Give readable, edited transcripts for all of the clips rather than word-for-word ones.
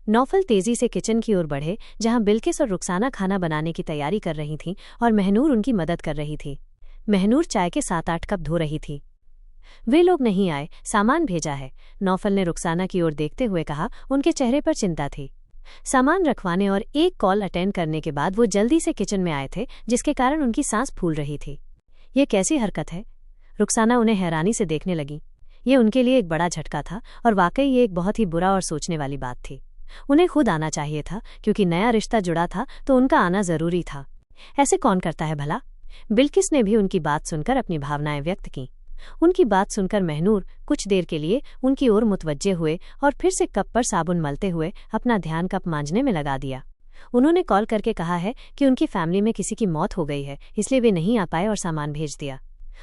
Naufal तेजी से kitchen की ओर बढ़े, जहां बिल्किस और रुखसाना खाना बनाने की तैयारी कर रही थीं और महनूर उनकी मदद कर रही थी। महनूर चाय के 7-8 कप धो रही थी। वे लोग नहीं आए, सामान भेजा है, नौफल ने रुखसाना की ओर देखते हुए कहा। उनके चेहरे पर चिंता थी। सामान रखवाने और एक कॉल अटेंड करने के बाद वो जल्दी से किचन में आए थे, जिसके कारण उनकी सांस फूल रही थी। ये कैसी हरकत है? रुखसाना उन्हें हैरानी से देखने लगी। ये उनके लिए एक बड़ा झटका था और वाकई ये एक बहुत ही बुरा और सोचने वाली बात थी। उन्हें खुद आना चाहिए था, क्योंकि नया रिश्ता जुड़ा था तो उनका आना जरूरी था। ऐसे कौन करता है भला? बिल्किस ने भी उनकी बात सुनकर अपनी भावनाएं व्यक्त की। उनकी बात सुनकर महनूर कुछ देर के लिए उनकी ओर मुतवज्जे हुए और फिर से कप पर साबुन मलते हुए अपना ध्यान कप मांजने में लगा दिया। उन्होंने कॉल करके कहा है कि उनकी फैमिली में किसी की मौत हो गई है, इसलिए वे नहीं आ पाए और सामान भेज दिया।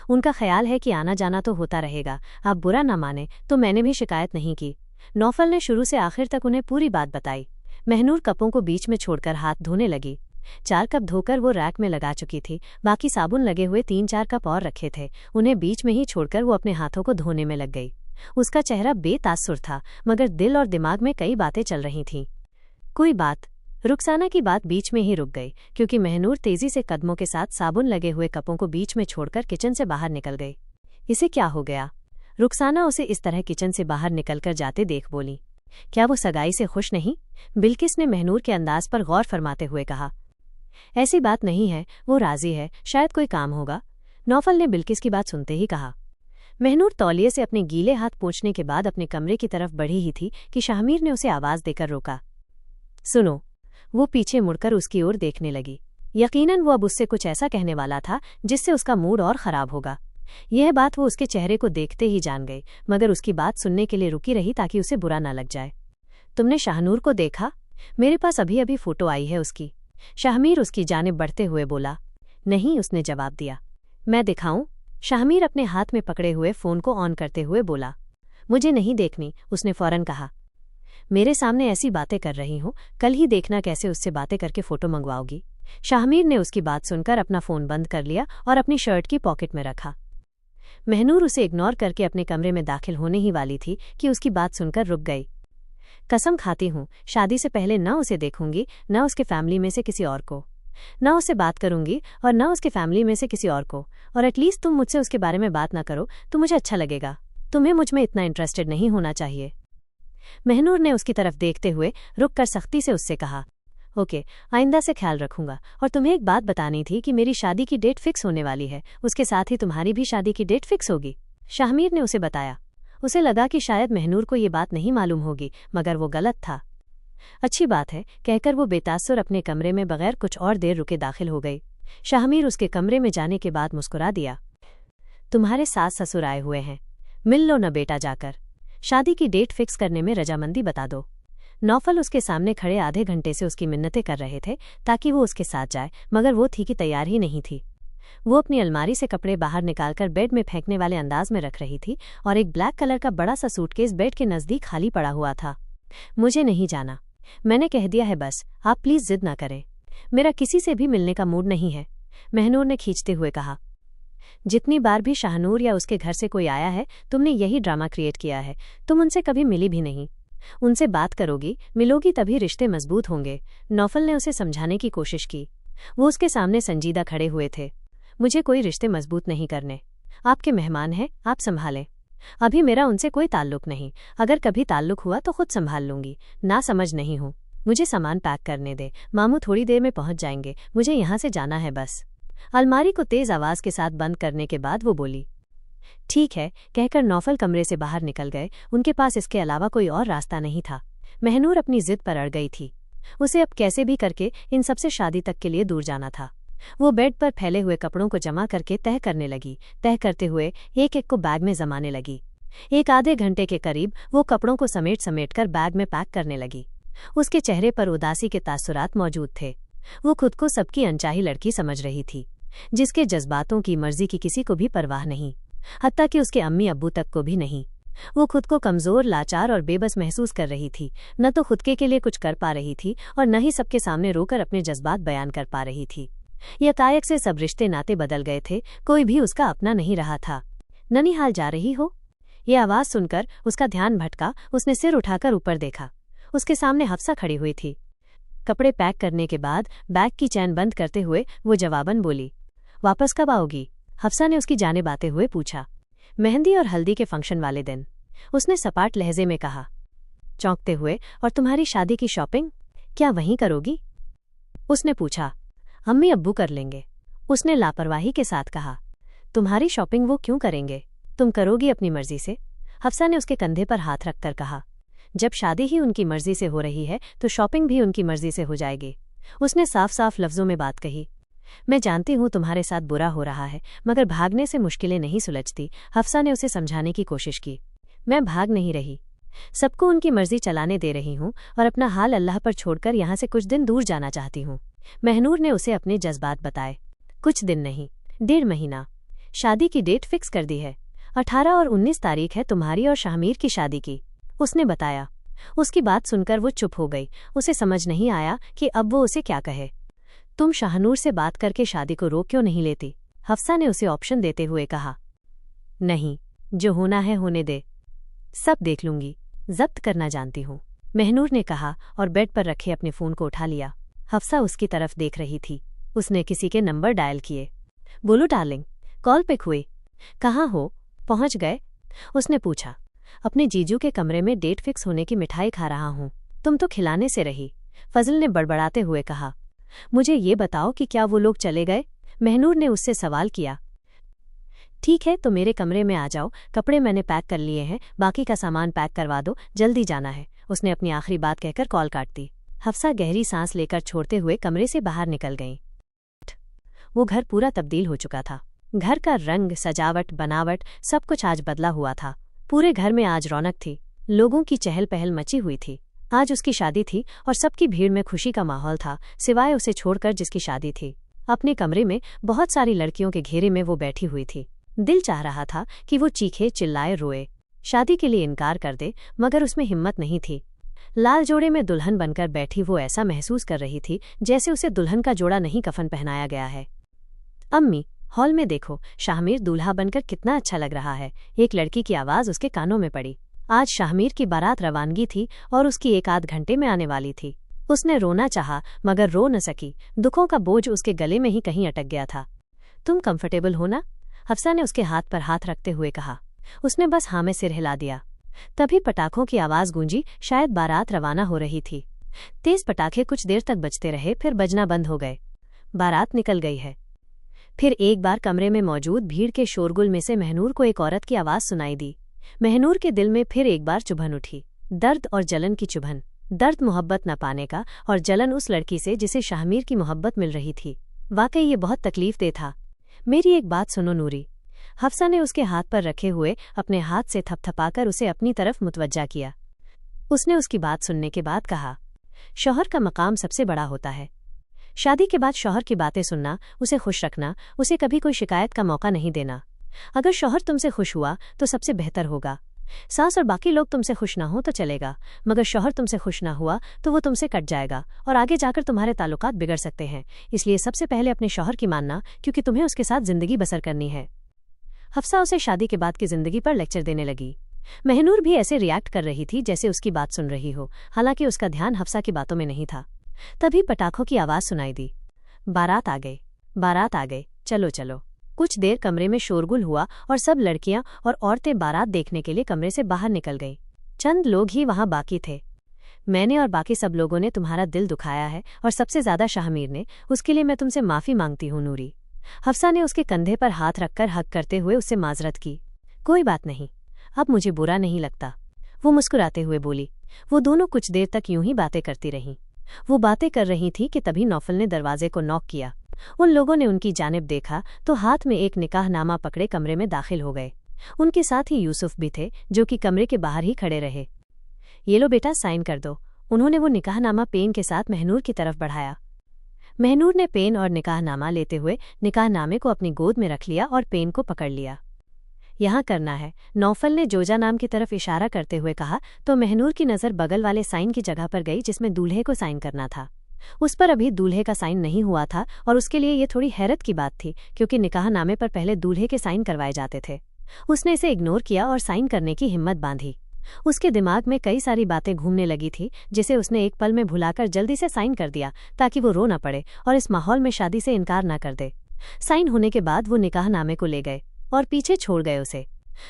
उनका ख्याल है कि आना जाना तो होता रहेगा, आप बुरा ना माने तो मैंने भी शिकायत नहीं की। नौफल ने शुरू से आखिर तक उन्हें पूरी बात बताई। महनूर कपों को बीच में छोड़कर हाथ धोने लगी। 4 कप धोकर वो रैक में लगा चुकी थी, बाकी साबुन लगे हुए 3-4 कप और रखे थे, उन्हें बीच में ही छोड़कर वो अपने हाथों को धोने में लग गई। उसका चेहरा बेतासुर था, मगर दिल और दिमाग में कई बातें चल रही थीं। कोई बात? रुखसाना की बात बीच में ही रुक गई, क्योंकि महनूर तेजी से कदमों के साथ साबुन लगे हुए कपों को बीच में छोड़कर किचन से बाहर निकल गई। इसे क्या हो गया? रुखसाना उसे इस तरह किचन से बाहर निकलकर जाते देख बोली। क्या वो सगाई से खुश नहीं? बिल्किस ने महनूर के अंदाज पर गौर फरमाते हुए कहा। ऐसी बात नहीं है, वो राजी है, शायद कोई काम होगा, नौफल ने बिल्किस की बात सुनते ही कहा। महनूर तौलिए से अपने गीले हाथ पोंछने के बाद अपने कमरे की तरफ बढ़ी ही थी कि शाहमीर ने उसे आवाज देकर रोका। सुनो। वो पीछे मुड़कर उसकी ओर देखने लगी। यकीनन वो अब उससे कुछ ऐसा कहने वाला था जिससे उसका मूड और खराब होगा। यह बात वो उसके चेहरे को देखते ही जान गई, मगर उसकी बात सुनने के लिए रुकी रही ताकि उसे बुरा ना लग जाए। तुमने शाहनूर को देखा? मेरे पास अभी अभी फोटो आई है उसकी। शाहमीर उसकी जानिब बढ़ते हुए बोला। नहीं, उसने जवाब दिया। मैं दिखाऊं? शाहमीर अपने हाथ में पकड़े हुए फोन को ऑन करते हुए बोला। मुझे नहीं देखनी, उसने फौरन कहा। मेरे सामने ऐसी बातें कर रही हूं, कल ही देखना कैसे उससे बातें करके फोटो मंगवाओगी। शाहमीर ने उसकी बात सुनकर अपना फोन बंद कर लिया और अपनी शर्ट की पॉकेट में रखा। महनूर उसे इग्नोर करके अपने कमरे में दाखिल होने ही वाली थी कि उसकी बात सुनकर रुक गई। कसम खाती हूं, शादी से पहले न उसे देखूंगी, न उसके फैमिली में से किसी और को, न उससे बात करूंगी और न उसके फैमिली में से किसी और को। और एटलीस्ट तुम मुझसे उसके बारे में बात ना करो तो मुझे अच्छा लगेगा। तुम्हें मुझ में इतना इंटरेस्टेड नहीं होना चाहिए। महनूर ने उसकी तरफ देखते हुए रुक कर सख्ती से उससे कहा। ओके, आइंदा से ख्याल रखूंगा। और तुम्हें एक बात बतानी थी कि मेरी शादी की डेट फिक्स होने वाली है, उसके साथ ही तुम्हारी भी शादी की डेट फिक्स होगी, शाहमीर ने उसे बताया। उसे लगा कि शायद महनूर को ये बात नहीं मालूम होगी, मगर वो गलत था। अच्छी बात है, कहकर वो बेतासुर अपने कमरे में बगैर कुछ और देर रुके दाखिल हो गई। शाहमीर उसके कमरे में जाने के बाद मुस्कुरा दिया। तुम्हारे सास ससुर आए हुए हैं, मिल लो न बेटा जाकर। शादी की डेट फिक्स करने में रजामंदी बता दो। नौफल उसके सामने खड़े आधे घंटे से उसकी मिन्नतें कर रहे थे ताकि वो उसके साथ जाए, मगर वो थी कि तैयार ही नहीं थी। वो अपनी अलमारी से कपड़े बाहर निकालकर बेड में फेंकने वाले अंदाज में रख रही थी और एक ब्लैक कलर का बड़ा सा सूटकेस बेड के नजदीक खाली पड़ा हुआ था। मुझे नहीं जाना, मैंने कह दिया है, बस आप प्लीज जिद ना करें। मेरा किसी से भी मिलने का मूड नहीं है, महनूर ने खींचते हुए कहा। जितनी बार भी शाहनूर या उसके घर से कोई आया है, तुमने यही ड्रामा क्रिएट किया है। तुम उनसे कभी मिली भी नहीं। उनसे बात करोगी, मिलोगी, तभी रिश्ते मजबूत होंगे। नौफल ने उसे समझाने की कोशिश की। वो उसके सामने संजीदा खड़े हुए थे। मुझे कोई रिश्ते मजबूत नहीं करने, आपके मेहमान हैं, आप संभालें। अभी मेरा उनसे कोई ताल्लुक नहीं, अगर कभी ताल्लुक हुआ तो खुद संभाल लूंगी। ना समझ नहीं हूँ, मुझे सामान पैक करने दे, मामू थोड़ी देर में पहुंच जाएंगे, मुझे यहाँ से जाना है बस। अलमारी को तेज आवाज के साथ बंद करने के बाद वो बोली। ठीक है, कहकर नौफल कमरे से बाहर निकल गए। उनके पास इसके अलावा कोई और रास्ता नहीं था। महनूर अपनी जिद पर अड़ गई थी। उसे अब कैसे भी करके इन सबसे शादी तक के लिए दूर जाना था। वो बेड पर फैले हुए कपड़ों को जमा करके तह करने लगी। तह करते हुए एक एक को बैग में जमाने लगी। एक आधे घंटे के करीब वो कपड़ों को समेट समेट कर बैग में पैक करने लगी। उसके चेहरे पर उदासी के तासुरात मौजूद थे। वो खुद को सबकी अनचाही लड़की समझ रही थी, जिसके जज्बातों की मर्जी की किसी को भी परवाह नहीं, हत्ता कि उसके अम्मी अब्बू तक को भी नहीं। वो खुद को कमजोर, लाचार और बेबस महसूस कर रही थी। न तो खुद के लिए कुछ कर पा रही थी और न ही सबके सामने रोकर अपने जज्बात बयान कर पा रही थी। यकायक से सब रिश्ते नाते बदल गए थे, कोई भी उसका अपना नहीं रहा था। ननिहाल जा रही हो? ये आवाज सुनकर उसका ध्यान भटका। उसने सिर उठाकर ऊपर देखा। उसके सामने हफ्सा खड़ी हुई थी। कपड़े पैक करने के बाद बैग की चैन बंद करते हुए वो जवाबन बोली, वापस कब आओगी? हफ्सा ने उसकी जाने बाते हुए पूछा। मेहंदी और हल्दी के फंक्शन वाले दिन, उसने सपाट लहजे में कहा, चौंकते हुए। और तुम्हारी शादी की शॉपिंग क्या वहीं करोगी? उसने पूछा। अम्मी अब्बू कर लेंगे, उसने लापरवाही के साथ कहा। तुम्हारी शॉपिंग वो क्यों करेंगे? तुम करोगी अपनी मर्जी से, हफ्सा ने उसके कंधे पर हाथ रखकर कहा। जब शादी ही उनकी मर्जी से हो रही है तो शॉपिंग भी उनकी मर्जी से हो जाएगी, उसने साफ साफ लफ्जों में बात कही। मैं जानती हूँ तुम्हारे साथ बुरा हो रहा है, मगर भागने से मुश्किलें नहीं सुलझती, हफ्सा ने उसे समझाने की कोशिश की। मैं भाग नहीं रही, सबको उनकी मर्जी चलाने दे रही हूँ और अपना हाल अल्लाह पर छोड़कर यहाँ से कुछ दिन दूर जाना चाहती हूँ। महनूर ने उसे अपने जज्बात बताए। कुछ दिन नहीं, 1.5 महीना। शादी की डेट फिक्स कर दी है, 18 और 19 तारीख है तुम्हारी और शाहमीर की शादी की, उसने बताया। उसकी बात सुनकर वो चुप हो गई। उसे समझ नहीं आया कि अब वो उसे क्या कहे। तुम शाहनूर से बात करके शादी को रोक क्यों नहीं लेती? हफ्सा ने उसे ऑप्शन देते हुए कहा। नहीं, जो होना है होने दे, सब देख लूंगी, जब्त करना जानती हूँ, महनूर ने कहा और बेड पर रखे अपने फोन को उठा लिया। हफ्सा उसकी तरफ देख रही थी। उसने किसी के नंबर डायल किए। बोलो डार्लिंग, कॉल पिक हुई? कहाँ हो, पहुंच गए? उसने पूछा। अपने जीजू के कमरे में डेट फिक्स होने की मिठाई खा रहा हूँ, तुम तो खिलाने से रही, फजल ने बड़बड़ाते हुए कहा। मुझे ये बताओ कि क्या वो लोग चले गए? महनूर ने उससे सवाल किया। ठीक है, तो मेरे कमरे में आ जाओ, कपड़े मैंने पैक कर लिए हैं, बाकी का सामान पैक करवा दो, जल्दी जाना है, उसने अपनी आखिरी बात कहकर कॉल काट दी। हफ्सा गहरी सांस लेकर छोड़ते हुए कमरे से बाहर निकल गई। वो घर पूरा तब्दील हो चुका था। घर का रंग, सजावट, बनावट सब कुछ आज बदला हुआ था। पूरे घर में आज रौनक थी, लोगों की चहल पहल मची हुई थी। आज उसकी शादी थी और सबकी भीड़ में खुशी का माहौल था, सिवाय उसे छोड़कर जिसकी शादी थी। अपने कमरे में बहुत सारी लड़कियों के घेरे में वो बैठी हुई थी। दिल चाह रहा था कि वो चीखे, चिल्लाए, रोए, शादी के लिए इनकार कर दे, मगर उसमें हिम्मत नहीं थी। लाल जोड़े में दुल्हन बनकर बैठी वो ऐसा महसूस कर रही थी जैसे उसे दुल्हन का जोड़ा नहीं कफन पहनाया गया है। अम्मी, हॉल में देखो, शाहमीर दूल्हा बनकर कितना अच्छा लग रहा है, एक लड़की की आवाज़ उसके कानों में पड़ी। आज शाहमीर की बारात रवानगी थी और उसकी 1 आध घंटे में आने वाली थी। उसने रोना चाहा मगर रो न सकी, दुखों का बोझ उसके गले में ही कहीं अटक गया था। तुम कंफर्टेबल हो ना? हफ्सा ने उसके हाथ पर हाथ रखते हुए कहा। उसने बस हाँ में सिर हिला दिया। तभी पटाखों की आवाज़ गूंजी, शायद बारात रवाना हो रही थी। तेज पटाखे कुछ देर तक बजते रहे, फिर बजना बंद हो गए। बारात निकल गई है। फिर एक बार कमरे में मौजूद भीड़ के शोरगुल में से महनूर को एक औरत की आवाज़ सुनाई दी। महनूर के दिल में फिर एक बार चुभन उठी, दर्द और जलन की चुभन। दर्द मोहब्बत न पाने का और जलन उस लड़की से जिसे शाहमीर की मोहब्बत मिल रही थी। वाकई ये बहुत तकलीफदेह था। मेरी एक बात सुनो नूरी, हफ्सा ने उसके हाथ पर रखे हुए अपने हाथ से थपथपाकर उसे अपनी तरफ मुतवज्जा किया। उसने उसकी बात सुनने के बाद कहा, शौहर का मकाम सबसे बड़ा होता है। शादी के बाद शौहर की बातें सुनना, उसे खुश रखना, उसे कभी कोई शिकायत का मौका नहीं देना। अगर शौहर तुमसे खुश हुआ तो सबसे बेहतर होगा। सास और बाकी लोग तुमसे खुश ना हो तो चलेगा, मगर शौहर तुमसे खुश ना हुआ तो वो तुमसे कट जाएगा और आगे जाकर तुम्हारे ताल्लुकात बिगड़ सकते हैं। इसलिए सबसे पहले अपने शौहर की मानना, क्योंकि तुम्हें उसके साथ जिंदगी बसर करनी है। हफ्सा उसे शादी के बाद की जिंदगी पर लेक्चर देने लगी। महनूर भी ऐसे रिएक्ट कर रही थी जैसे उसकी बात सुन रही हो, हालांकि उसका ध्यान हफ्सा की बातों में नहीं था। तभी पटाखों की आवाज़ सुनाई दी। बारात आ गई, बारात आ गई, चलो चलो। कुछ देर कमरे में शोरगुल हुआ और सब लड़कियां और औरतें बारात देखने के लिए कमरे से बाहर निकल गईं। चंद लोग ही वहां बाकी थे। मैंने और बाकी सब लोगों ने तुम्हारा दिल दुखाया है और सबसे ज्यादा शाहमीर ने, उसके लिए मैं तुमसे माफ़ी मांगती हूँ नूरी। हफ्सा ने उसके कंधे पर हाथ रखकर हक करते हुए उससे माजरत की। कोई बात नहीं, अब मुझे बुरा नहीं लगता, वो मुस्कुराते हुए बोली। वो दोनों कुछ देर तक यूं ही बातें करती रहीं। वो बातें कर रही थी कि तभी नौफल ने दरवाजे को नॉक किया। उन लोगों ने उनकी जानिब देखा तो हाथ में एक निकाहनामा पकड़े कमरे में दाखिल हो गए। उनके साथ ही यूसुफ भी थे, जो कि कमरे के बाहर ही खड़े रहे। ये लो बेटा, साइन कर दो। उन्होंने वो निकाहनामा पेन के साथ महनूर की तरफ बढ़ाया। महनूर ने पेन और निकाहनामा लेते हुए निकाहनामे को अपनी गोद में रख लिया और पेन को पकड़ लिया। यहाँ करना है, नौफल ने जोजा नाम की तरफ इशारा करते हुए कहा तो महनूर की नज़र बगल वाले साइन की जगह पर गई जिसमें दूल्हे को साइन करना था। उस पर अभी दूल्हे का साइन नहीं हुआ था और उसके लिए ये थोड़ी हैरत की बात थी, क्योंकि निकाहनामे पर पहले दूल्हे के साइन करवाए जाते थे। उसने इसे इग्नोर किया और साइन करने की हिम्मत बांधी। उसके दिमाग में कई सारी बातें घूमने लगी थी, जिसे उसने एक पल में भुलाकर जल्दी से साइन कर दिया ताकि वो रो न पड़े और इस माहौल में शादी से इनकार न कर दे। साइन होने के बाद वो निकाहनामे को ले गए और पीछे छोड़ गए उसे।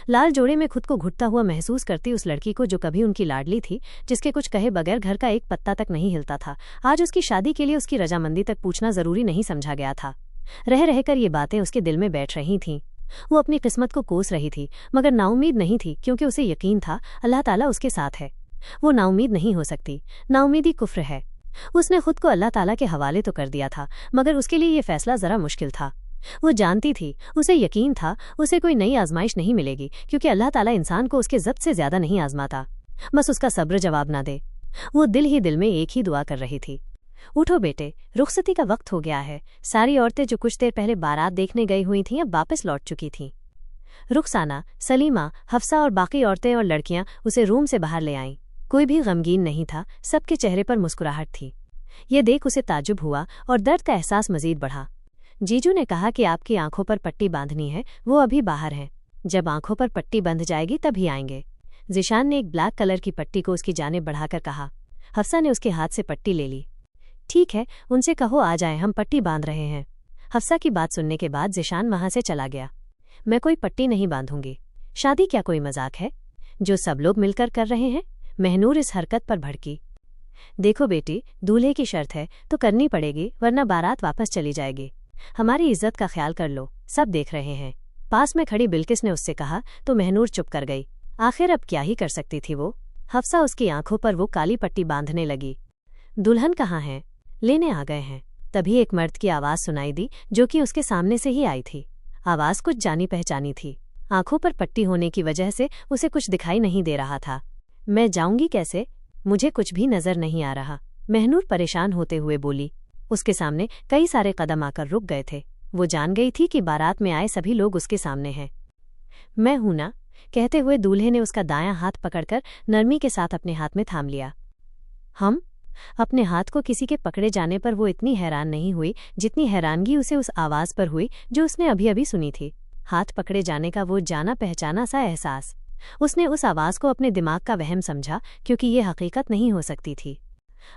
लाल जोड़े में खुद को घुटता हुआ महसूस करती उस लड़की को जो कभी उनकी लाडली थी, जिसके कुछ कहे बगैर घर का एक पत्ता तक नहीं हिलता था, आज उसकी शादी के लिए उसकी रजामंदी तक पूछना जरूरी नहीं समझा गया था। रह रहकर ये बातें उसके दिल में बैठ रही थीं। वो अपनी किस्मत को कोस रही थी, मगर नाउम्मीद नहीं थी, क्योंकि उसे यकीन था अल्लाह ताला उसके साथ है। वो नाउम्मीद नहीं हो सकती, नाउम्मीदी कुफ्र है। उसने खुद को अल्लाह ताला के हवाले तो कर दिया था, मगर उसके लिए ये फैसला जरा मुश्किल था। वो जानती थी, उसे यकीन था, उसे कोई नई आजमाइश नहीं मिलेगी, क्योंकि अल्लाह ताला इंसान को उसके ज़ब्त से ज्यादा नहीं आजमाता, बस उसका सब्र जवाब ना दे। वो दिल ही दिल में एक ही दुआ कर रही थी, उठो बेटे, रुखसती का वक्त हो गया है। सारी औरतें जो कुछ देर पहले बारात देखने गई हुई थीं अब वापस लौट चुकी थीं। रुखसाना, सलीमा, हफ्सा और बाकी औरतें और लड़कियां उसे रूम से बाहर ले आईं। कोई भी गमगीन नहीं था, सबके चेहरे पर मुस्कुराहट थी। ये देख उसे ताज्जुब हुआ और दर्द का एहसास मजीद बढ़ा। जीजू ने कहा कि आपकी आंखों पर पट्टी बांधनी है, वो अभी बाहर हैं। जब आंखों पर पट्टी बंध जाएगी तभी आएंगे। जिशान ने एक ब्लैक कलर की पट्टी को उसकी जानिब बढ़ाकर कहा। हफ्सा ने उसके हाथ से पट्टी ले ली। ठीक है, उनसे कहो आ जाए, हम पट्टी बांध रहे हैं। हफ्सा की बात सुनने के बाद जिशान वहां से चला गया। मैं कोई पट्टी नहीं बांधूंगी। शादी क्या कोई मजाक है जो सब लोग मिलकर कर रहे हैं? महनूर इस हरकत पर भड़की। देखो बेटी, दूल्हे की शर्त है तो करनी पड़ेगी, वरना बारात वापस चली जाएगी। हमारी इज्जत का ख्याल कर लो, सब देख रहे हैं। पास में खड़ी बिल्किस ने उससे कहा तो महनूर चुप कर गई। आखिर अब क्या ही कर सकती थी वो। हफ्सा उसकी आंखों पर वो काली पट्टी बांधने लगी। दुल्हन कहाँ है? लेने आ गए हैं। तभी एक मर्द की आवाज सुनाई दी, जो कि उसके सामने से ही आई थी। आवाज कुछ जानी पहचानी थी। आंखों पर पट्टी होने की वजह से उसे कुछ दिखाई नहीं दे रहा था। मैं जाऊंगी कैसे? मुझे कुछ भी नजर नहीं आ रहा, महनूर परेशान होते हुए बोली। उसके सामने कई सारे कदम आकर रुक गए थे। वो जान गई थी कि बारात में आए सभी लोग उसके सामने हैं। मैं हूं ना, कहते हुए दूल्हे ने उसका दायां हाथ पकड़कर नरमी के साथ अपने हाथ में थाम लिया। हम? अपने हाथ को किसी के पकड़े जाने पर वो इतनी हैरान नहीं हुई जितनी हैरानगी उसे उस आवाज पर हुई जो उसने अभी अभी सुनी थी। हाथ पकड़े जाने का वो जाना पहचाना सा एहसास। उसने उस आवाज को अपने दिमाग का वहम समझा, क्योंकि ये हकीकत नहीं हो सकती थी।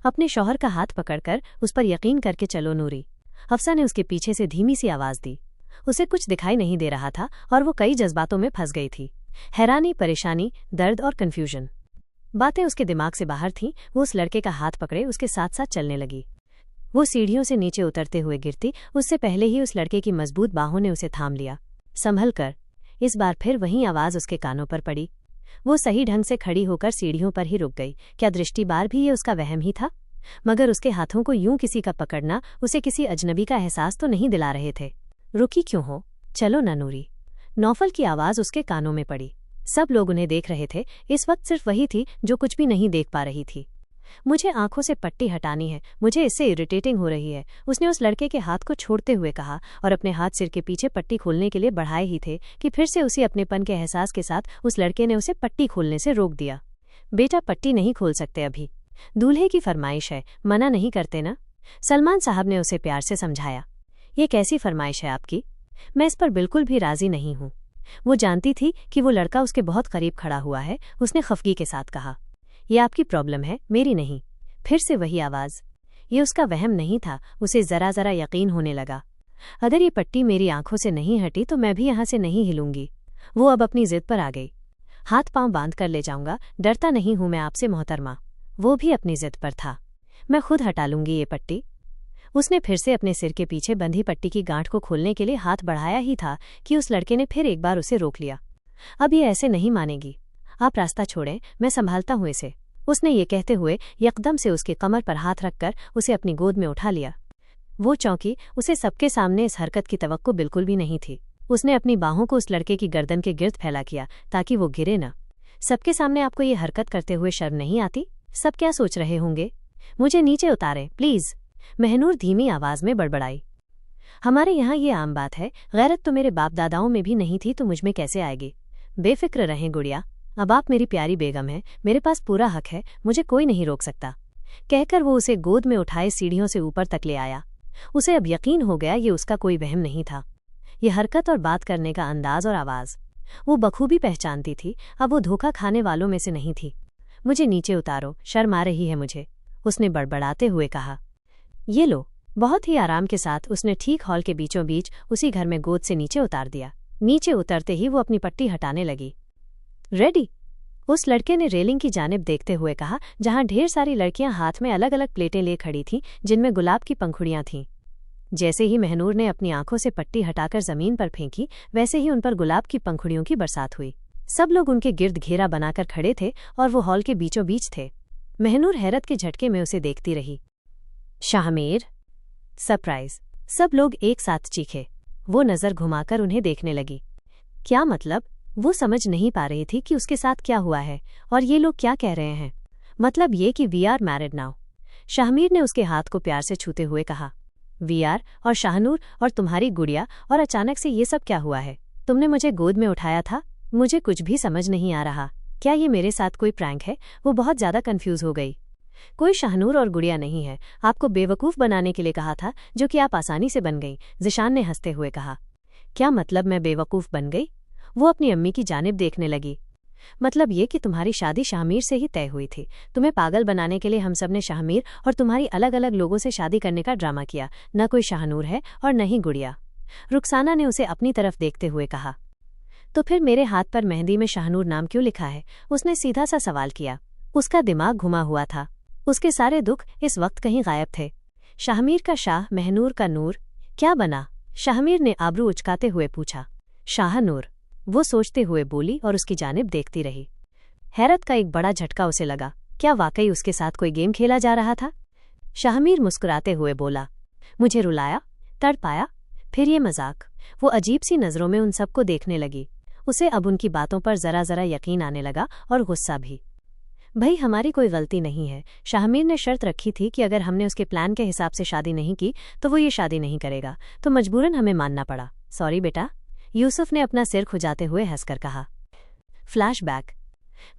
अपने शौहर का हाथ पकड़कर उस पर यकीन करके चलो नूरी, हफ्सा ने उसके पीछे से धीमी सी आवाज दी। उसे कुछ दिखाई नहीं दे रहा था और वो कई जज्बातों में फंस गई थी। हैरानी, परेशानी, दर्द और कन्फ्यूजन। बातें उसके दिमाग से बाहर थीं। वो उस लड़के का हाथ पकड़े उसके साथ साथ चलने लगी। वो सीढ़ियों से नीचे उतरते हुए गिरती, उससे पहले ही उस लड़के की मजबूत बाहों ने उसे थाम लिया। संभल कर। इस बार फिर वही आवाज उसके कानों पर पड़ी। वो सही ढंग से खड़ी होकर सीढ़ियों पर ही रुक गई। क्या दृष्टि बार भी ये उसका वहम ही था? मगर उसके हाथों को यूं किसी का पकड़ना उसे किसी अजनबी का एहसास तो नहीं दिला रहे थे। रुकी क्यों हो? चलो ना नूरी। नौफल की आवाज उसके कानों में पड़ी। सब लोग उन्हें देख रहे थे। इस वक्त सिर्फ वही थी जो कुछ भी नहीं देख पा रही थी। मुझे आंखों से पट्टी हटानी है, मुझे इससे इरिटेटिंग हो रही है, उसने उस लड़के के हाथ को छोड़ते हुए कहा और अपने हाथ सिर के पीछे पट्टी खोलने के लिए बढ़ाए ही थे कि फिर से उसी अपनेपन के एहसास के साथ उस लड़के ने उसे पट्टी खोलने से रोक दिया। बेटा, पट्टी नहीं खोल सकते अभी, दूल्हे की फरमाइश है, मना नहीं करते ना? सलमान साहब ने उसे प्यार से समझाया। ये कैसी फरमाइश है आपकी? मैं इस पर बिल्कुल भी राजी नहीं हूँ। वो जानती थी कि वो लड़का उसके बहुत करीब खड़ा हुआ है। उसने खफगी के साथ कहा, ये आपकी प्रॉब्लम है, मेरी नहीं। फिर से वही आवाज। ये उसका वहम नहीं था, उसे जरा जरा यकीन होने लगा। अगर ये पट्टी मेरी आंखों से नहीं हटी तो मैं भी यहाँ से नहीं हिलूंगी। वो अब अपनी जिद पर आ गई। हाथ पांव बांध कर ले जाऊंगा, डरता नहीं हूं मैं आपसे मोहतरमा। वो भी अपनी जिद पर था। मैं खुद हटा लूंगी ये पट्टी। उसने फिर से अपने सिर के पीछे बंधी पट्टी की गांठ को खोलने के लिए हाथ बढ़ाया ही था कि उस लड़के ने फिर एक बार उसे रोक लिया। अब ये ऐसे नहीं मानेगी, आप रास्ता छोड़ें, मैं संभालता हूं इसे। उसने ये कहते हुए यकदम से उसके कमर पर हाथ रखकर उसे अपनी गोद में उठा लिया। वो चौंकी, उसे सबके सामने इस हरकत की तवक्को बिल्कुल भी नहीं थी। उसने अपनी बाहों को उस लड़के की गर्दन के गिर्द फैला किया ताकि वो गिरे न। सबके सामने आपको ये हरकत करते हुए शर्म नहीं आती? सब क्या सोच रहे होंगे? मुझे नीचे उतारें प्लीज, महनूर धीमी आवाज में बड़बड़ाई। हमारे यहाँ ये आम बात है, गैरत तो मेरे बाप दादाओं में भी नहीं थी तो मुझ में कैसे आएगी? बेफिक्र रहें गुड़िया, अब आप मेरी प्यारी बेगम हैं, मेरे पास पूरा हक है, मुझे कोई नहीं रोक सकता। कहकर वो उसे गोद में उठाए सीढ़ियों से ऊपर तक ले आया। उसे अब यकीन हो गया ये उसका कोई वहम नहीं था। ये हरकत और बात करने का अंदाज और आवाज वो बखूबी पहचानती थी, अब वो धोखा खाने वालों में से नहीं थी। मुझे नीचे उतारो, शर्म आ रही है मुझे, उसने बड़बड़ाते हुए कहा। ये लो। बहुत ही आराम के साथ उसने ठीक हॉल के बीचों बीच उसी घर में गोद से नीचे उतार दिया। नीचे उतरते ही वो अपनी पट्टी हटाने लगी। रेडी? उस लड़के ने रेलिंग की जानिब देखते हुए कहा, जहां ढेर सारी लड़कियां हाथ में अलग अलग प्लेटें ले खड़ी थीं जिनमें गुलाब की पंखुड़ियां थीं। जैसे ही महनूर ने अपनी आंखों से पट्टी हटाकर जमीन पर फेंकी, वैसे ही उन पर गुलाब की पंखुड़ियों की बरसात हुई। सब लोग उनके गिर्द घेरा बनाकर खड़े थे और वो हॉल के बीचों बीच थे। महनूर हैरत के झटके में उसे देखती रही। शाहमीर! सरप्राइज! सब लोग एक साथ चीखे। वो नजर घुमाकर उन्हें देखने लगी। क्या मतलब? वो समझ नहीं पा रही थी कि उसके साथ क्या हुआ है और ये लोग क्या कह रहे हैं। मतलब ये कि we are married now. Shahmir ने उसके हाथ को प्यार से छूते हुए कहा। वी आर और शाहनूर और तुम्हारी गुड़िया, और अचानक से ये सब क्या हुआ है? तुमने मुझे गोद में उठाया था? मुझे कुछ भी समझ नहीं आ रहा। क्या ये मेरे साथ कोई प्रैंक है? वो बहुत ज्यादा कंफ्यूज हो गई। कोई शाहनूर और गुड़िया नहीं है, आपको बेवकूफ बनाने के लिए कहा था, जो कि आप आसानी से बन गई, ज़िशान ने हंसते हुए कहा। क्या मतलब मैं बेवकूफ बन गई? वो अपनी अम्मी की जानिब देखने लगी। मतलब ये कि तुम्हारी शादी शाहमीर से ही तय हुई थी। तुम्हें पागल बनाने के लिए हम सब ने शाहमीर और तुम्हारी अलग अलग लोगों से शादी करने का ड्रामा किया। न कोई शाहनूर है और न ही गुड़िया। रुखसाना ने उसे अपनी तरफ देखते हुए कहा। तो फिर मेरे हाथ पर मेहंदी में शाहनूर नाम क्यों लिखा है? उसने सीधा सा सवाल किया। उसका दिमाग घुमा हुआ था। उसके सारे दुख इस वक्त कहीं गायब थे। शाहमीर का शाह, महनूर का नूर, क्या बना? शाहमीर ने आबरू उचकाते हुए पूछा। शाहनूर, वो सोचते हुए बोली और उसकी जानिब देखती रही। हैरत का एक बड़ा झटका उसे लगा। क्या वाकई उसके साथ कोई गेम खेला जा रहा था? शाहमीर मुस्कुराते हुए बोला। मुझे रुलाया, तड़पाया, फिर ये मजाक। वो अजीब सी नजरों में उन सबको देखने लगी। उसे अब उनकी बातों पर जरा जरा यकीन आने लगा और गुस्सा भी। भाई, हमारी कोई गलती नहीं है। शाहमीर ने शर्त रखी थी कि अगर हमने उसके प्लान के हिसाब से शादी नहीं की तो वो ये शादी नहीं करेगा, तो मजबूरन हमें मानना पड़ा। सॉरी बेटा, यूसुफ ने अपना सिर खुजाते हुए हंसकर कहा। फ्लैशबैक।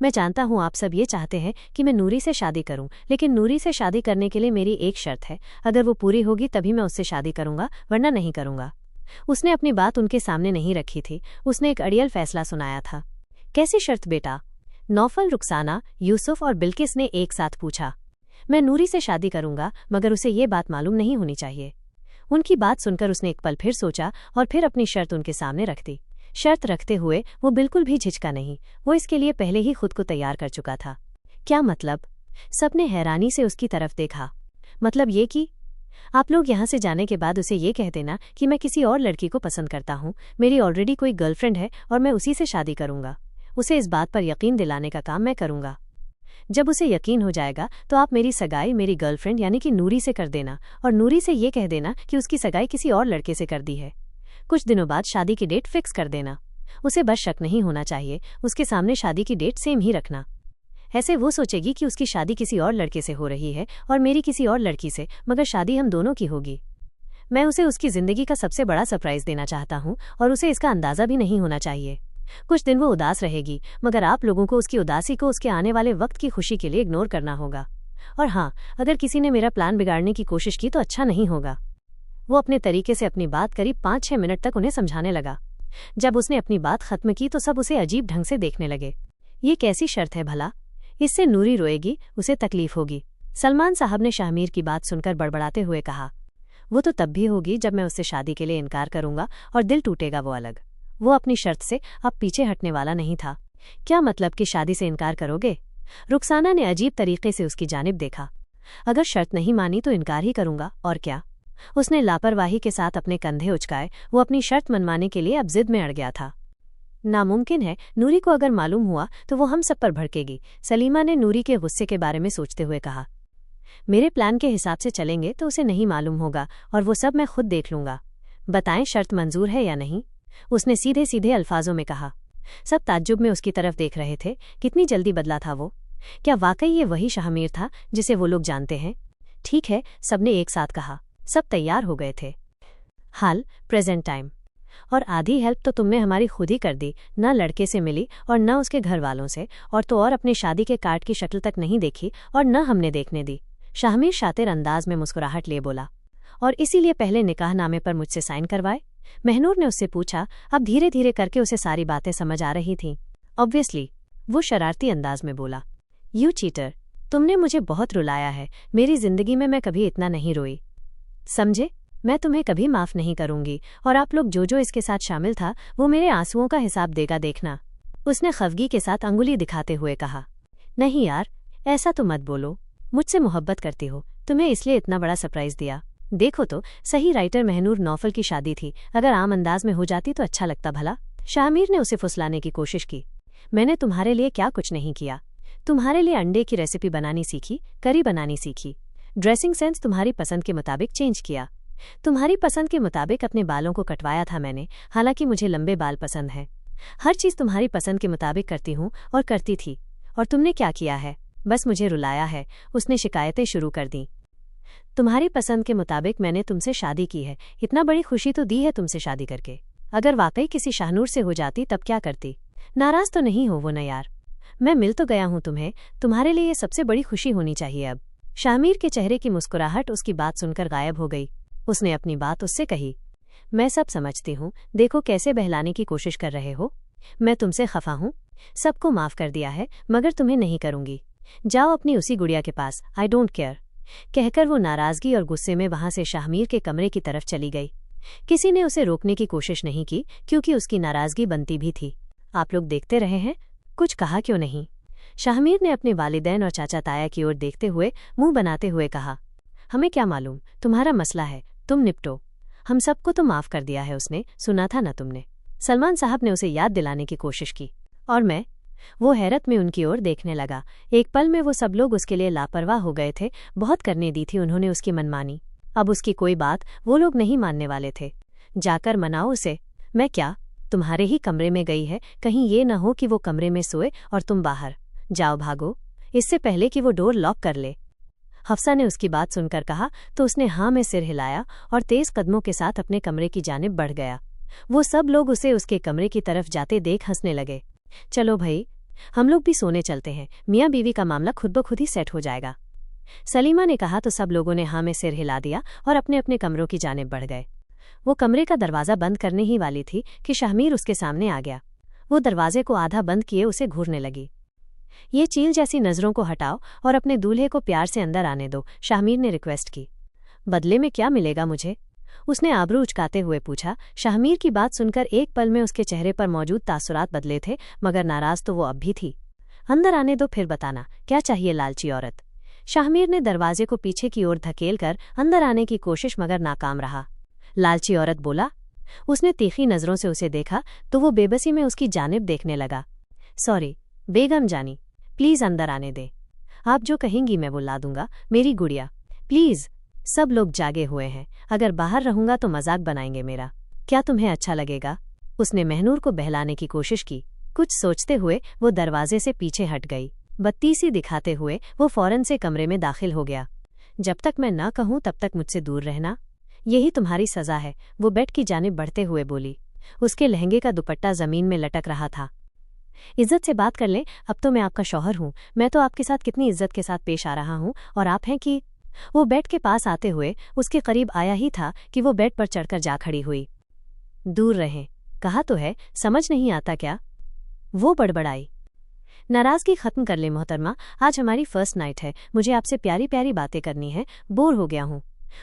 मैं जानता हूँ आप सब ये चाहते हैं कि मैं नूरी से शादी करूं, लेकिन नूरी से शादी करने के लिए मेरी एक शर्त है। अगर वो पूरी होगी तभी मैं उससे शादी करूंगा, वरना नहीं करूंगा। उसने अपनी बात उनके सामने नहीं रखी थी। उसने एक अड़ियल फैसला सुनाया था। कैसी शर्त बेटा? नौफल, रुखसाना, यूसुफ और बिल्किस ने एक साथ पूछा। मैं नूरी से शादी करूंगा, मगर उसे ये बात मालूम नहीं होनी चाहिए। उनकी बात सुनकर उसने एक पल फिर सोचा और फिर अपनी शर्त उनके सामने रख दी। शर्त रखते हुए वो बिल्कुल भी झिझका नहीं। वो इसके लिए पहले ही खुद को तैयार कर चुका था। क्या मतलब? सबने हैरानी से उसकी तरफ देखा। मतलब ये कि आप लोग यहाँ से जाने के बाद उसे ये कह देना कि मैं किसी और लड़की को पसंद करता हूँ, मेरी ऑलरेडी कोई गर्लफ्रेंड है और मैं उसी से शादी करूंगा। उसे इस बात पर यकीन दिलाने का काम मैं करूंगा। जब उसे यकीन हो जाएगा तो आप मेरी सगाई मेरी गर्लफ्रेंड यानी कि नूरी से कर देना और नूरी से ये कह देना कि उसकी सगाई किसी और लड़के से कर दी है। कुछ दिनों बाद शादी की डेट फिक्स कर देना। उसे बस शक नहीं होना चाहिए, उसके सामने शादी की डेट सेम ही रखना। ऐसे वो सोचेगी कि उसकी शादी किसी और लड़के से हो रही है और मेरी किसी और लड़की से, मगर शादी हम दोनों की होगी। मैं उसे उसकी जिंदगी का सबसे बड़ा सरप्राइज देना चाहता हूँ और उसे इसका अंदाजा भी नहीं होना चाहिए। कुछ दिन वो उदास रहेगी, मगर आप लोगों को उसकी उदासी को उसके आने वाले वक्त की खुशी के लिए इग्नोर करना होगा। और हाँ, अगर किसी ने मेरा प्लान बिगाड़ने की कोशिश की तो अच्छा नहीं होगा। वो अपने तरीके से अपनी बात करीब 5-6 मिनट तक उन्हें समझाने लगा। जब उसने अपनी बात खत्म की तो सब उसे अजीब ढंग से देखने लगे। ये कैसी शर्त है भला? इससे नूरी रोएगी, उसे तकलीफ होगी। सलमान साहब ने शाहमीर की बात सुनकर बड़बड़ाते हुए कहा। वो तो तब भी होगी जब मैं उससे शादी के लिए इनकार करूंगा और दिल टूटेगा वो अलग। वो अपनी शर्त से अब पीछे हटने वाला नहीं था। क्या मतलब कि शादी से इनकार करोगे? रुखसाना ने अजीब तरीके से उसकी जानिब देखा। अगर शर्त नहीं मानी तो इनकार ही करूंगा, और क्या? उसने लापरवाही के साथ अपने कंधे उचकाए। वो अपनी शर्त मनवाने के लिए अब जिद में अड़ गया था। नामुमकिन है, नूरी को अगर मालूम हुआ तो वो हम सब पर भड़केगी, सलीमा ने नूरी के गुस्से के बारे में सोचते हुए कहा। मेरे प्लान के हिसाब से चलेंगे तो उसे नहीं मालूम होगा और वो सब मैं खुद देख लूंगा। बताएं शर्त मंजूर है या नहीं? उसने सीधे सीधे अल्फाजों में कहा। सब ताज्जुब में उसकी तरफ देख रहे थे। कितनी जल्दी बदला था वो। क्या वाकई ये वही शाहमीर था जिसे वो लोग जानते हैं? ठीक है, सबने एक साथ कहा। सब तैयार हो गए थे। हाल प्रेजेंट टाइम। और आधी हेल्प तो तुमने हमारी खुद ही कर दी। न लड़के से मिली और न उसके घर वालों से, और तो और अपने शादी के कार्ड की शक्ल तक नहीं देखी और न हमने देखने दी। शाहमीर शातिर अंदाज में मुस्कुराहट लिए बोला। और इसीलिए पहले निकाहनामे पर मुझसे साइन करवाए? महनूर ने उससे पूछा। अब धीरे धीरे करके उसे सारी बातें समझ आ रही थीं। ऑब्वियसली, वो शरारती अंदाज में बोला। यू चीटर, तुमने मुझे बहुत रुलाया है। मेरी जिंदगी में मैं कभी इतना नहीं रोई, समझे? मैं तुम्हें कभी माफ नहीं करूंगी, और आप लोग जो इसके साथ शामिल था वो मेरे आंसुओं का हिसाब देगा, देखना। उसने खफगी के साथ अंगुली दिखाते हुए कहा। नहीं यार, ऐसा तो मत बोलो। मुझसे मोहब्बत करती हो, तुम्हें इसलिए इतना बड़ा सरप्राइज दिया। देखो तो सही, राइटर महनूर नौफल की शादी थी, अगर आम अंदाज में हो जाती तो अच्छा लगता भला। शाहमीर ने उसे फुसलाने की कोशिश की। मैंने तुम्हारे लिए क्या कुछ नहीं किया। तुम्हारे लिए अंडे की रेसिपी बनानी सीखी, करी बनानी सीखी, ड्रेसिंग सेंस तुम्हारी पसंद के मुताबिक चेंज किया, तुम्हारी पसंद के मुताबिक अपने बालों को कटवाया था मैंने, हालांकि मुझे लंबे बाल पसंद हैं। हर चीज़ तुम्हारी पसंद के मुताबिक करती हूँ और करती थी। और तुमने क्या किया है? बस मुझे रुलाया है। उसने शिकायतें शुरू कर दी। तुम्हारी पसंद के मुताबिक मैंने तुमसे शादी की है, इतना बड़ी खुशी तो दी है तुमसे शादी करके। अगर वाकई किसी शाहनूर से हो जाती तब क्या करती? नाराज तो नहीं हो वो न यार? मैं मिल तो गया हूँ तुम्हें, तुम्हारे लिए ये सबसे बड़ी खुशी होनी चाहिए अब। शाहमीर के चेहरे की मुस्कुराहट उसकी बात सुनकर गायब हो गई। उसने अपनी बात उससे कही। मैं सब समझती हूँ, देखो कैसे बहलाने की कोशिश कर रहे हो। मैं तुमसे खफा हूँ, सबको माफ कर दिया है, मगर तुम्हें नहीं करूंगी। जाओ अपनी उसी गुड़िया के पास, आई डोंट केयर। कहकर वो नाराजगी और गुस्से में वहां से शाहमीर के कमरे की तरफ चली गई। किसी ने उसे रोकने की कोशिश नहीं की, क्योंकि उसकी नाराजगी बनती भी थी। आप लोग देखते रहे हैं, कुछ कहा क्यों नहीं? शाहमीर ने अपने वालिदैन और चाचा ताया की ओर देखते हुए मुंह बनाते हुए कहा। हमें क्या मालूम, तुम्हारा मसला है, तुम निपटो। हम सबको तो माफ कर दिया है उसने, सुना था ना तुमने? सलमान साहब ने उसे याद दिलाने की कोशिश की। और मैं? वो हैरत में उनकी ओर देखने लगा। एक पल में वो सब लोग उसके लिए लापरवाह हो गए थे। बहुत करने दी थी उन्होंने उसकी मनमानी। अब उसकी कोई बात वो लोग नहीं मानने वाले थे। जाकर मनाओ उसे। मैं क्या, तुम्हारे ही कमरे में गई है, कहीं ये न हो कि वो कमरे में सोए और तुम बाहर। जाओ भागो, इससे पहले कि वो डोर लॉक कर ले। हफ्सा ने उसकी बात सुनकर कहा तो उसने हाँ में सिर हिलाया और तेज कदमों के साथ अपने कमरे की जानिब बढ़ गया। वो सब लोग उसे उसके कमरे की तरफ जाते देख हंसने लगे। चलो भाई, हम लोग भी सोने चलते हैं, मियाँ बीवी का मामला खुद ब खुद ही सेट हो जाएगा। सलीमा ने कहा तो सब लोगों ने हाँ में सिर हिला दिया और अपने अपने कमरों की जानिब बढ़ गए। वो कमरे का दरवाज़ा बंद करने ही वाली थी कि शाहमीर उसके सामने आ गया। वो दरवाजे को आधा बंद किए उसे घूरने लगी। ये चील जैसी नज़रों को हटाओ और अपने दूल्हे को प्यार से अंदर आने दो, शाहमीर ने रिक्वेस्ट की। बदले में क्या मिलेगा मुझे? उसने आबरू उचकाते हुए पूछा। शाहमीर की बात सुनकर एक पल में उसके चेहरे पर मौजूद तासुरात बदले थे, मगर नाराज तो वो अब भी थी। अंदर आने दो, फिर बताना क्या चाहिए लालची औरत। शाहमीर ने दरवाजे को पीछे की ओर धकेल कर अंदर आने की कोशिश, मगर नाकाम रहा। लालची औरत बोला। उसने तीखी नज़रों से उसे देखा तो वो बेबसी में उसकी जानिब देखने लगा। सॉरी बेगम जानी, प्लीज़ अंदर आने दे। आप जो कहेंगी मैं वो ला दूंगा, मेरी गुड़िया, प्लीज़। सब लोग जागे हुए हैं, अगर बाहर रहूंगा तो मजाक बनाएंगे मेरा। क्या तुम्हें अच्छा लगेगा? उसने महनूर को बहलाने की कोशिश की। कुछ सोचते हुए वो दरवाजे से पीछे हट गई। बत्ती सी दिखाते हुए वो फौरन से कमरे में दाखिल हो गया। जब तक मैं ना कहूँ तब तक मुझसे दूर रहना, यही तुम्हारी सज़ा है, वो बेड की जानिब बढ़ते हुए बोली। उसके लहंगे का दुपट्टा ज़मीन में लटक रहा था। इज्जत से बात कर ले, अब तो मैं आपका शौहर हूँ, मैं तो आपके साथ कितनी इज्जत के साथ पेश आ रहा हूँ, और आप हैं कि। वो बेड के पास आते हुए उसके करीब आया ही था कि वो बेड पर चढ़कर जा खड़ी हुई। दूर रहें, कहा तो है, समझ नहीं आता क्या? वो बड़बड़ाई। नाराज़गी खत्म कर ले मोहतरमा, आज हमारी फर्स्ट नाइट है, मुझे आपसे प्यारी प्यारी बातें करनी है, बोर हो गया हूँ।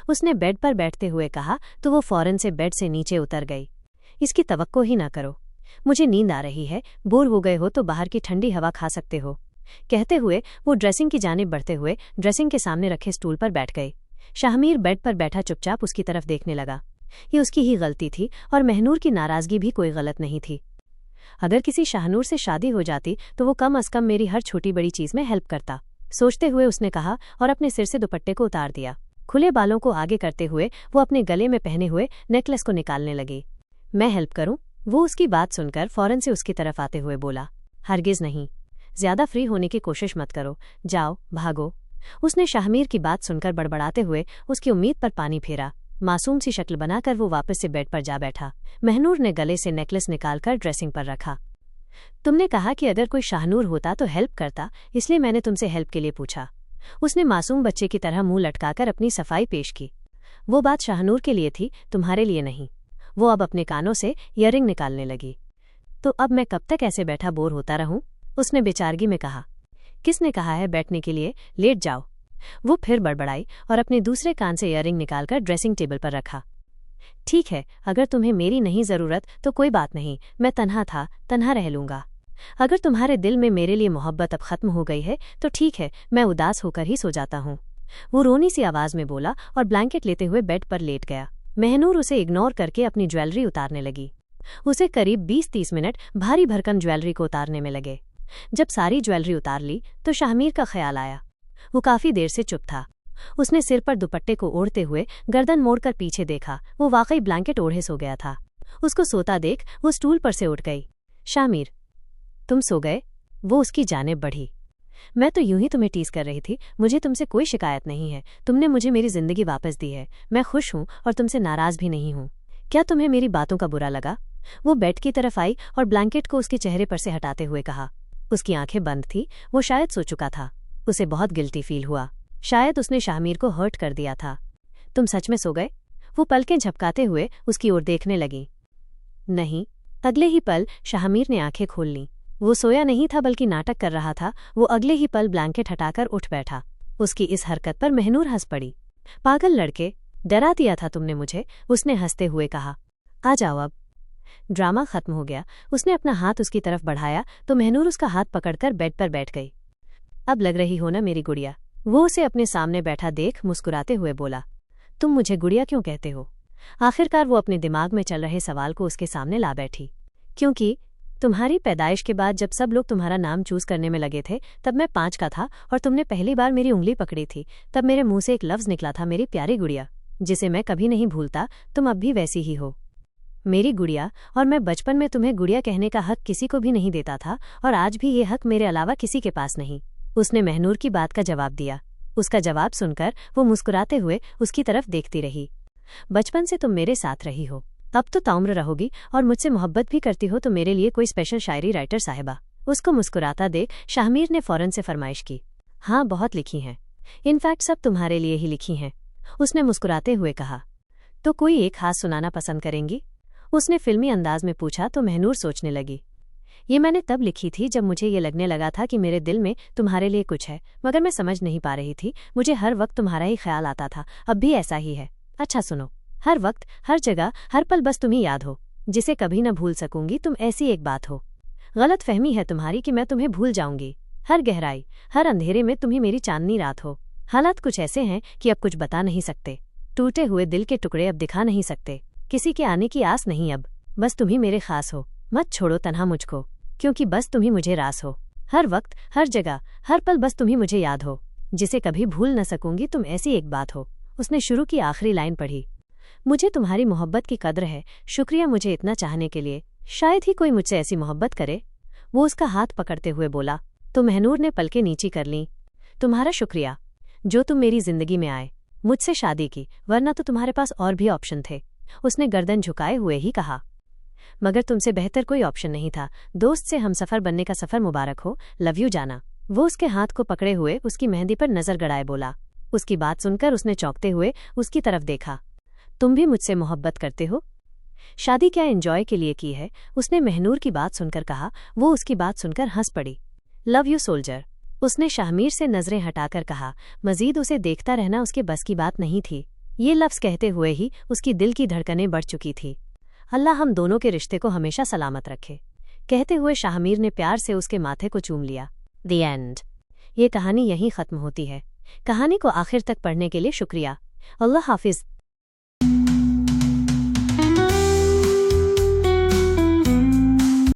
उसने बेड पर बैठते हुए कहा तो वो फौरन से बेड से नीचे उतर गई। इसकी तवक्को ही ना करो, मुझे नींद आ रही है, बोर हो गए हो तो बाहर की ठंडी हवा खा सकते हो। कहते हुए वो ड्रेसिंग की जानिब बढ़ते हुए ड्रेसिंग के सामने रखे स्टूल पर बैठ गई। शाहमीर बेड पर बैठा चुपचाप उसकी तरफ देखने लगा। ये उसकी ही गलती थी और महनूर की नाराज़गी भी कोई गलत नहीं थी। अगर किसी शाहनूर से शादी हो जाती तो वो कम अज़ कम मेरी हर छोटी बड़ी चीज़ में हेल्प करता, सोचते हुए उसने कहा और अपने सिर से दुपट्टे को उतार दिया। खुले बालों को आगे करते हुए वो अपने गले में पहने हुए नेकलेस को निकालने लगी। मैं हेल्प करूं? वो उसकी बात सुनकर फौरन से उसकी तरफ आते हुए बोला। हरगिज़ नहीं, ज्यादा फ्री होने की कोशिश मत करो, जाओ भागो। उसने शाहमीर की बात सुनकर बड़बड़ाते हुए उसकी उम्मीद पर पानी फेरा। मासूम सी शक्ल बनाकर वो वापस से बेड पर जा बैठा। महनूर ने गले से नेकलेस निकालकर ड्रेसिंग पर रखा। तुमने कहा कि अगर कोई शाहनूर होता तो हेल्प करता, इसलिए मैंने तुमसे हेल्प के लिए पूछा। उसने मासूम बच्चे की तरह मुंह लटकाकर अपनी सफाई पेश की। वो बात शाहनूर के लिए थी, तुम्हारे लिए नहीं। वो अब अपने कानों से ईयरिंग निकालने लगी। तो अब मैं कब तक ऐसे बैठा बोर होता रहूं? उसने बेचारगी में कहा। किसने कहा है बैठने के लिए? लेट जाओ। वो फिर बड़बड़ाई और अपने दूसरे कान से ईयरिंग निकालकर ड्रेसिंग टेबल पर रखा। ठीक है, अगर तुम्हें मेरी नहीं जरूरत तो कोई बात नहीं, मैं तन्हा था, तन्हा रह लूंगा। अगर तुम्हारे दिल में मेरे लिए मोहब्बत अब खत्म हो गई है तो ठीक है, मैं उदास होकर ही सो जाता हूँ। वो रोनी सी आवाज में बोला और ब्लैंकेट लेते हुए बेड पर लेट गया। महनूर उसे इग्नोर करके अपनी ज्वेलरी उतारने लगी। उसे करीब 20-30 मिनट भारी भरकम ज्वेलरी को उतारने में लगे। जब सारी ज्वेलरी उतार ली तो शाहमीर का ख्याल आया। वो काफी देर से चुप था। उसने सिर पर दुपट्टे को ओढ़ते हुए गर्दन मोड़कर पीछे देखा। वो वाकई ब्लैंकेट ओढ़े सो गया था। उसको सोता देख वो स्टूल पर से उठ गई। शामीर, तुम सो गए? वो उसकी जानिब बढ़ी। मैं तो यूं ही तुम्हें टीज कर रही थी, मुझे तुमसे कोई शिकायत नहीं है। तुमने मुझे मेरी जिंदगी वापस दी है, मैं खुश हूं और तुमसे नाराज भी नहीं हूं। क्या तुम्हें मेरी बातों का बुरा लगा? वो बेड की तरफ आई और ब्लैंकेट को उसके चेहरे पर से हटाते हुए कहा। उसकी आंखें बंद थी, वो शायद सो चुका था। उसे बहुत गिल्टी फील हुआ। शायद उसने शाहमीर को हर्ट कर दिया था। तुम सच में सो गए? वो पलकें झपकाते हुए उसकी ओर देखने लगी। नहीं। अगले ही पल शाहमीर ने आंखें खोल लीं। वो सोया नहीं था बल्कि नाटक कर रहा था। वो अगले ही पल ब्लैंकेट हटाकर उठ बैठा। उसकी इस हरकत पर महनूर हंस पड़ी। पागल लड़के, डरा दिया था तुमने मुझे, उसने हंसते हुए कहा। आ जाओ अब। ड्रामा खत्म हो गया। उसने अपना हाथ उसकी तरफ बढ़ाया तो महनूर उसका हाथ पकड़कर बेड पर बैठ गई। अब लग रही हो ना मेरी गुड़िया? वो उसे अपने सामने बैठा देख मुस्कुराते हुए बोला। तुम मुझे गुड़िया क्यों कहते हो? आखिरकार वो अपने दिमाग में चल रहे सवाल को उसके सामने ला बैठी। क्योंकि तुम्हारी पैदाइश के बाद जब सब लोग तुम्हारा नाम चूज करने में लगे थे तब मैं 5 का था और तुमने पहली बार मेरी उंगली पकड़ी थी। तब मेरे मुंह से एक लफ्ज निकला था, मेरी प्यारी गुड़िया, जिसे मैं कभी नहीं भूलता। तुम अब भी वैसी ही हो, मेरी गुड़िया। और मैं बचपन में तुम्हें गुड़िया कहने का हक किसी को भी नहीं देता था और आज भी ये हक मेरे अलावा किसी के पास नहीं। उसने महनूर की बात का जवाब दिया। उसका जवाब सुनकर वो मुस्कुराते हुए उसकी तरफ देखती रही। बचपन से तुम मेरे साथ रही हो, अब तो ताउम्र रहोगी और मुझसे मोहब्बत भी करती हो तो मेरे लिए कोई स्पेशल शायरी राइटर साहिबा? उसको मुस्कुराता देख शाहमीर ने फौरन से फरमाइश की। हाँ, बहुत लिखी हैं। इनफैक्ट सब तुम्हारे लिए ही लिखी हैं, उसने मुस्कुराते हुए कहा। तो कोई एक खास सुनाना पसंद करेंगी? उसने फिल्मी अंदाज में पूछा तो महनूर सोचने लगी। ये मैंने तब लिखी थी जब मुझे ये लगने लगा था कि मेरे दिल में तुम्हारे लिए कुछ है, मगर मैं समझ नहीं पा रही थी। मुझे हर वक्त तुम्हारा ही ख्याल आता था, अब भी ऐसा ही है। अच्छा सुनो, हर वक्त, हर जगह, हर पल बस तुम्हें याद हो, जिसे कभी न भूल सकूंगी। तुम ऐसी एक बात हो। गलत फहमी है तुम्हारी कि मैं तुम्हें भूल जाऊंगी। हर गहराई, हर अंधेरे में तुम्ही मेरी चांदनी रात हो। हालात कुछ ऐसे हैं कि अब कुछ बता नहीं सकते। टूटे हुए दिल के टुकड़े अब दिखा नहीं सकते। किसी के आने की आस नहीं अब, बस तुम्ही मेरे खास हो। मत छोड़ो तन्हा मुझको, क्योंकि बस तुम्ही मुझे रास हो। हर वक्त, हर जगह, हर पल बस तुम्ही मुझे याद हो, जिसे कभी भूल न सकूंगी। तुम ऐसी एक बात हो। उसने शुरू की आखिरी लाइन पढ़ी। मुझे तुम्हारी मोहब्बत की कद्र है, शुक्रिया मुझे इतना चाहने के लिए। शायद ही कोई मुझसे ऐसी मोहब्बत करे। वो उसका हाथ पकड़ते हुए बोला। तो महनूर ने पलकें नीची कर लीं। तुम्हारा शुक्रिया, जो तुम मेरी जिंदगी में आए, मुझसे शादी की, वरना तो तुम्हारे पास और भी ऑप्शन थे। उसने गर्दन झुकाए हुए ही कहा। मगर तुमसे बेहतर कोई ऑप्शन नहीं था। दोस्त से हमसफर बनने का सफर मुबारक हो। लव यू जाना। वो उसके हाथ को पकड़े हुए उसकी मेहंदी पर नजर गड़ाए बोला। उसकी बात सुनकर उसने चौंकते हुए उसकी तरफ देखा। तुम भी मुझसे मोहब्बत करते हो? शादी क्या एंजॉय के लिए की है? उसने महनूर की बात सुनकर कहा। वो उसकी बात सुनकर हंस पड़ी। लव यू सोल्जर, उसने शाहमीर से नजरें हटाकर कहा। मजीद उसे देखता रहना उसके बस की बात नहीं थी। ये लफ्ज कहते हुए ही उसकी दिल की धड़कनें बढ़ चुकी थी। अल्लाह हम दोनों के रिश्ते को हमेशा सलामत रखे, कहते हुए शाहमीर ने प्यार से उसके माथे को चूम लिया। The end. ये कहानी यहीं खत्म होती है। कहानी को आखिर तक पढ़ने के लिए शुक्रिया। अल्लाह हाफिज।